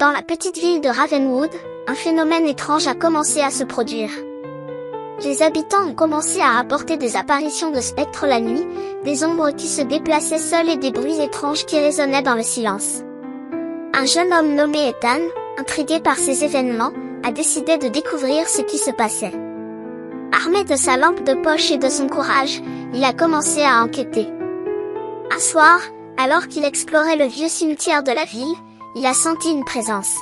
Dans la petite ville de Ravenwood, un phénomène étrange a commencé à se produire. Les habitants ont commencé à rapporter des apparitions de spectres la nuit, des ombres qui se déplaçaient seules et des bruits étranges qui résonnaient dans le silence. Un jeune homme nommé Ethan, intrigué par ces événements, a décidé de découvrir ce qui se passait. Armé de sa lampe de poche et de son courage, il a commencé à enquêter. Un soir, alors qu'il explorait le vieux cimetière de la ville, il a senti une présence.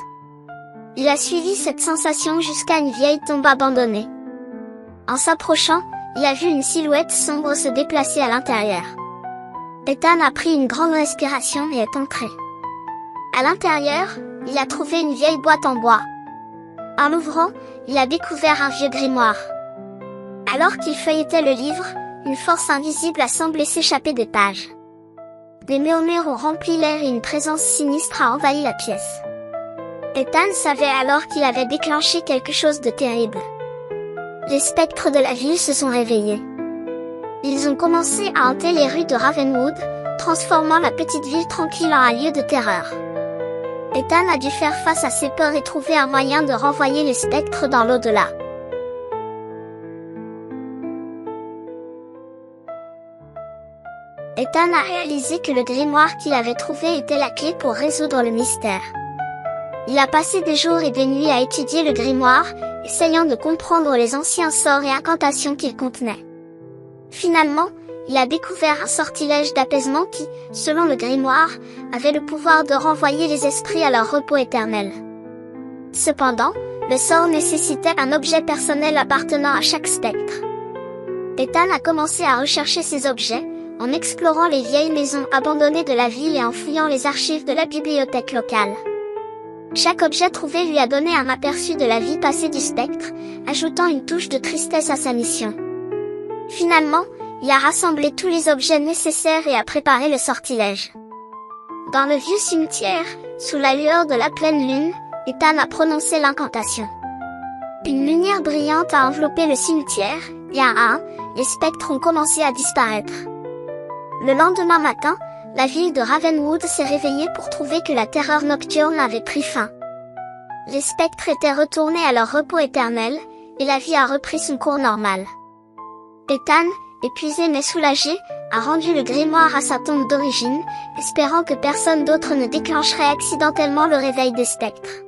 Il a suivi cette sensation jusqu'à une vieille tombe abandonnée. En s'approchant, il a vu une silhouette sombre se déplacer à l'intérieur. Ethan a pris une grande respiration et est entré. À l'intérieur, il a trouvé une vieille boîte en bois. En l'ouvrant, il a découvert un vieux grimoire. Alors qu'il feuilletait le livre, une force invisible a semblé s'échapper des pages. Des murmures ont rempli l'air et une présence sinistre a envahi la pièce. Ethan savait alors qu'il avait déclenché quelque chose de terrible. Les spectres de la ville se sont réveillés. Ils ont commencé à hanter les rues de Ravenwood, transformant la petite ville tranquille en un lieu de terreur. Ethan a dû faire face à ses peurs et trouver un moyen de renvoyer les spectres dans l'au-delà. Ethan a réalisé que le grimoire qu'il avait trouvé était la clé pour résoudre le mystère. Il a passé des jours et des nuits à étudier le grimoire, essayant de comprendre les anciens sorts et incantations qu'il contenait. Finalement, il a découvert un sortilège d'apaisement qui, selon le grimoire, avait le pouvoir de renvoyer les esprits à leur repos éternel. Cependant, le sort nécessitait un objet personnel appartenant à chaque spectre. Ethan a commencé à rechercher ces objets, en explorant les vieilles maisons abandonnées de la ville et en fouillant les archives de la bibliothèque locale. Chaque objet trouvé lui a donné un aperçu de la vie passée du spectre, ajoutant une touche de tristesse à sa mission. Finalement, il a rassemblé tous les objets nécessaires et a préparé le sortilège. Dans le vieux cimetière, sous la lueur de la pleine lune, Ethan a prononcé l'incantation. Une lumière brillante a enveloppé le cimetière, et à un, les spectres ont commencé à disparaître. Le lendemain matin, la ville de Ravenwood s'est réveillée pour trouver que la terreur nocturne avait pris fin. Les spectres étaient retournés à leur repos éternel, et la vie a repris son cours normal. Ethan, épuisé mais soulagé, a rendu le grimoire à sa tombe d'origine, espérant que personne d'autre ne déclencherait accidentellement le réveil des spectres.